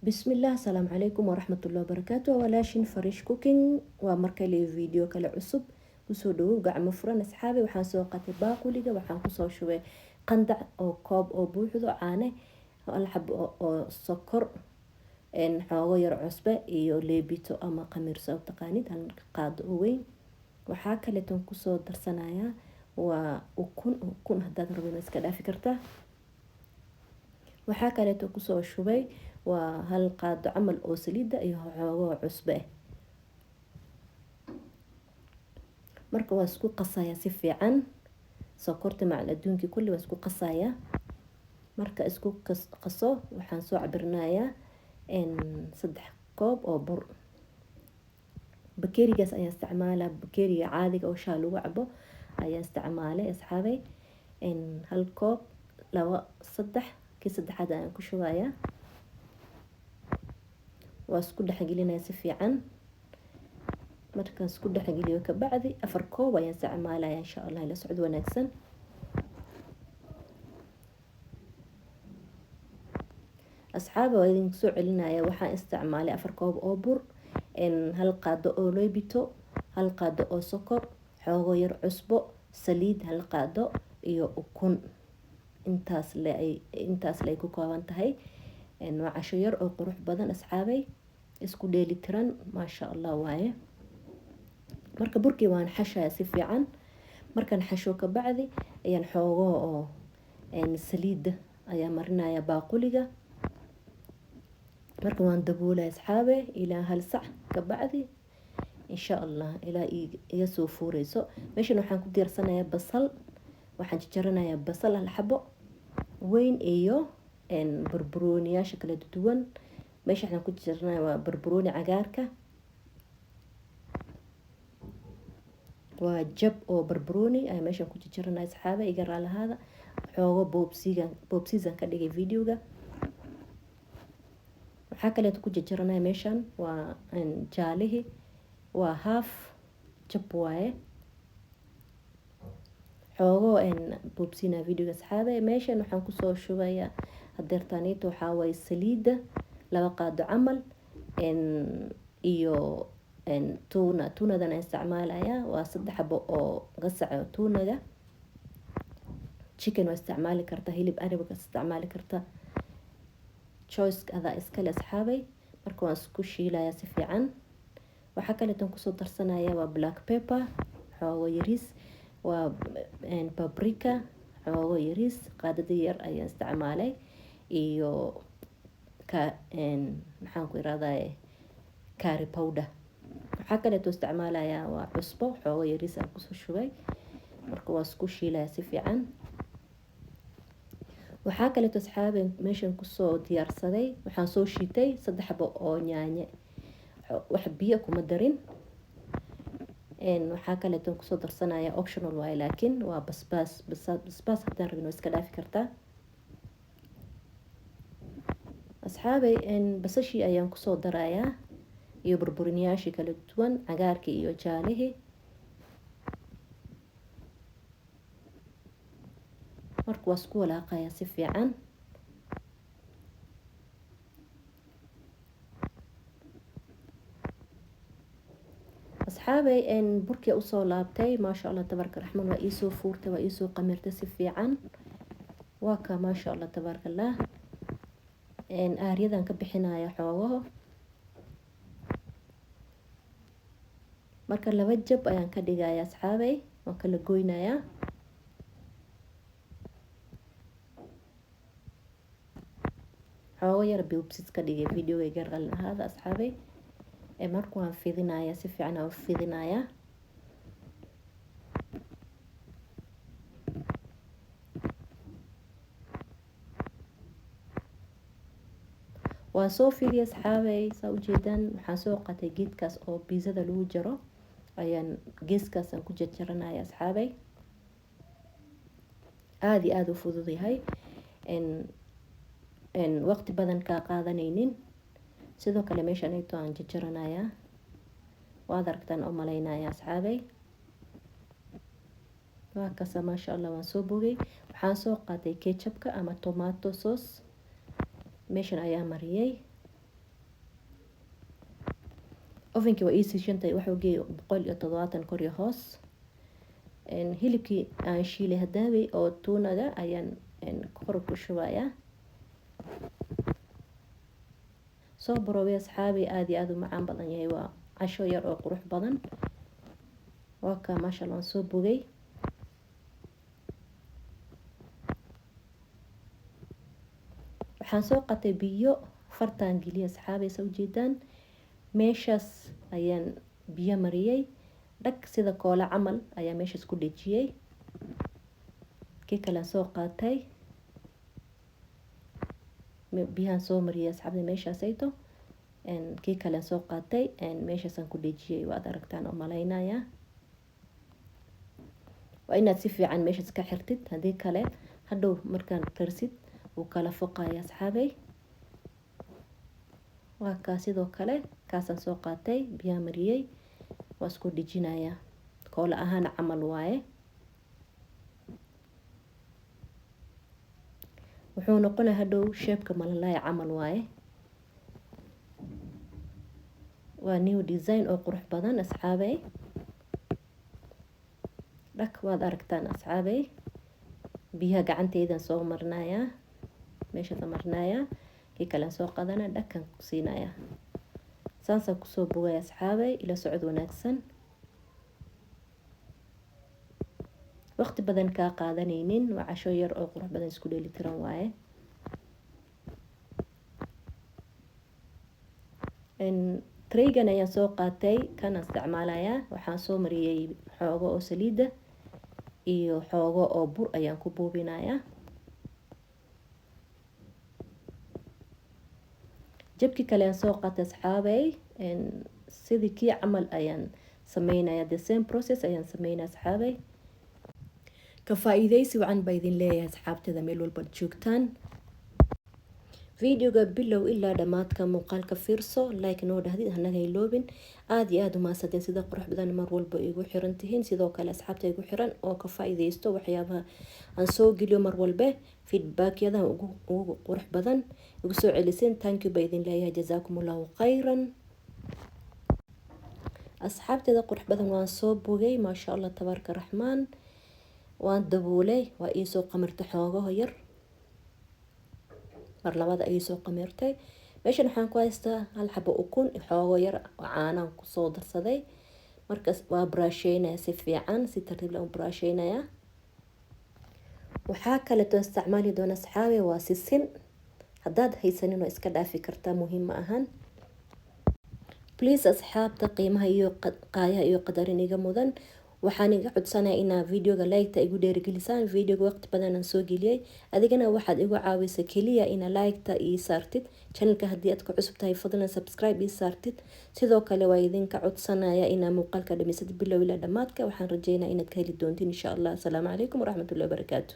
بسم الله السلام عليكم ورحمة الله وبركاته ولاشين فريش كوكينج ومركلي فيديو كلا عصب وسودو قاع مفرن أصحابي وحان سوقتي باقوليga waxaan kusoo shubay qandac oo koob oo buuxdo caane hal xabo oo sokor xoogo yar cusbe iyo leebito ama qamiirso oo taqaanid hal qaado oo weyn waxaa kale tan kusoo darsanaya waa ukun hadaad rabto iska dhaafi kartaa waxaa kale tan kusoo shubay waa hal qaado camal oo saliida iyo xoogo cusbe marka waa isku qasaya si fiican sokorta macal adduunki kulli waa isku qasaya marka isku qaso waxaan soo cabirnayaa 3 koob oo bur bakeerigaas ayaan isticmaalaa bakeeriga caadiga oo shaah lagu cabo ayaan isticmaalay asxaabay hal koob 3 kii saddexaad ayaan ku shubayaa waa isku dhexgelinayaa si fiican markaan isku dhexgeliyo ka bacdi 4 koob ayaan isticmaalayaa insha Allah la socod wanaagsan asxaabay waa idin soo celinaya waxaan isticmaalay 4 koob oo bur hal qaado oo leebito hal qaado oo sokor xoogo yar cusbo saliid hal qaado iyo ukun intaas lay ku kooban tahay waa casho yar oo qurux badan asxaabay isku dheeli tiran ma sha Allah waaye marka burkii waan xashaya si fiican markaan xasho ka bacdi ayaan xoogo oo saliid ayaa marinaya baaquliga marka waan daboolay asxaabe ilaa hal sac ka bacdi insha Allah ilaa iga soo fuureyso meeshan waxaan ku diyaarsanayaa basal waxaan jarjaranayaa basal hal xabo weyn iyo barbarooniyaasha kala duwan meesha waxaan ku jarjaranayaa waa barbarooni cagaarka waa jab oo barbarooni ay meeshan ku jarjaranayaa asxaabe iga raalahaada xoogo boobsiisan ka dhigay videoga waxaa kale ku jarjaranaya meeshan waa jaalihi waa half jab waaye xoogo boobsiina videoga asxaabe meeshan waxaan kusoo shubayaa hadeertaaniito waxaa waaye saliida 2 qaado camal iyo tuunadan aan isticmaalayaa waa 3 xabo oo gasac oo tuunaga chicken waa isticmaali kartaa hilib ari waa isticmaali kartaa choice ada iskale asxaabay marka waan isku shiilaya si fiican waxa kale tan kusoo darsanaya waa black pepper xoogo yariis waa paprika xoogo yariis qaadada yar ayaan isticmaalay iyo maxaan ku iraahdaa curry powder waxa kale tan isticmaalaya waa cusbo xoogo yariis aan kusoo shubay marka waan isku shiilaya si fiican waxaa kale to asxaabe meeshan kusoo diyaarsaday waxaan soo shiitay 3 xabo oo yaanyo wax biyo kuma darin waxaa kale to kusoo darsanaya optional way laakiin waa basbaas hadaan rabin iska dhaafi kartaa asxaabe basashii ayaan kusoo darayaa iyo burburinayaashii kala duwan cagaarka iyo jaalihi marka waa isku walaaqaya si fiican asxaabay burkii usoo laabtay ma sha Allah tabaaraka raxmaan waa isoo fuurtay waa isoo qamirtay si fiican waa ka ma sha Allah tabaaraka Allah aariyadan ka bixinaya xoogo marka 2 jab ayaan ka dhigaya asxaabay waan kala goynayaa xoogo yar boobsis ka dhigay videoga gaar ahaan asxaabay marka waan fidinaya si fiican aan fidinaya waan soo fidiya asxaabay saa u jeedaan waxaan soo qatay geedkaas oo pizzada lagu jaro ayaan geeskaas aan ku jarjaranaya asxaabay aad u fudud yahay waqti badan ka qaadanaynin sidoo kale meeshan ay aan jarjaranaya waad aragtaan oo malaynaya asxaabay waa kasa ma sha Allah waan soo bogay waxaan soo qaatay ketchupka ama tomato sauce meeshan ayaa mariyay ovenki waa ii siishantay waxuu geeyay 170 kor iyo hoos. hilibkii aan shiilay hadaaway oo tuunada ayaan kor ku shubayaa. soo baroobay asxaabi aad iyo aad u macaan badan yahay, waa casho yar oo qurux badan. waa ka maasha Allah soo bogay. waxaan soo qatay biyo fartaan geliya asxaabi soo jeedaan. meeshaas ayaan biyo mariyay dhag sida koola camal ayaa meeshaas ku dhejiyay. kii kale soo qaatay biyahan soo mariyay asxaabta meeshaas ayto. kii kale soo qaatay meeshaas aan ku dhejiyay, waad aragtaan oo malaynaya. waa inaad si fiican meeshaas ka xirtid, hadii kale hadhow markaan karsid uu kala foqaya asxaabay. waa ka sidoo kale kaasaan soo qaatay biyaha mariyay, waa isku dhejinaya koola ahaan camal waaye. wuxuu noqonayaa hadhow shape-ka malalaay camal waaye. waa new design oo qurux badan asxaabay. dhag waad aragtaan asxaabay. biyaha gacanteydan soo marnaya, meeshaas marnaya. kii kale soo qadana dhagkan ku siinaya. saasaan kusoo bogay asxaabay, ila socod wanaagsan. waqti badan ka qaadanaynin, waa casho yar oo qurux badan isku dheeli tiran waaye. treygan ayaan soo qaatay, kana isticmaalaya. waxaan soo mariyay xoogo oo saliida iyo xoogo oo bur ayaan ku buubinaya. jabkii kale aan soo qaatay asxaabay, sidii kii camal ayaan sameynaya, the same process ayaan sameynaya asxaabay. ka faa'iideysi wacan baa idin leeyahay asxaabtada meel walba joogtaan. videoga bilow ilaa dhamaadka muuqaalka fiirso, like noo dhahdid hanaga iloobin. aad iyo aad u mahadsantiin sida qurux badan mar walba igu xiran tihiin. sidoo kale asxaabta igu xiran oo ka faa'iideysto waxyaabaha aan soo geliyo mar walba, feedback-yada ugu qurux badan igu soo celiseen. thank you baa idin leeyahay, jazaakumullahu khayran. asxaabteeda qurux badan waan soo bogay maasha Allah tabaaraka raxmaan. waan daboolay, waa ii soo qamirtay xoogaha yar. mar labada ay soo qamirtay. meeshan waxaan ku haystaa hal xabo ukun xoogo yar oo caanaan ku soo darsaday. markaas waa brasheynaya si fiican, si tartiib ah u brasheynaya. waxaa kale oo isticmaali doona asxaabi waa sisin. haddaad haysanin oo iska dhaafi kartaa, muhiim ma ahan. please asxaabta qiimaha iyo qaaya iyo qadarin iga mudan, waxaan iga codsanayaa inaa videoga like-ta igu dheerigelisaan. videoga waqti badan aan soo geliyay, adigana waxaad igu caawisa kaliya ina like-ta ii saartid. channelka haddii aad ku cusub tahay fadlan subscribe ii saartid. sidoo kale waa idinka codsanaya inaa muuqaalka dhamaysatid bilow ilaa dhamaadka. waxaan rajeynayaa inaad ka heli doontiin insha Allah. assalaamu calaykum waraxmatullahi wabarakaatu.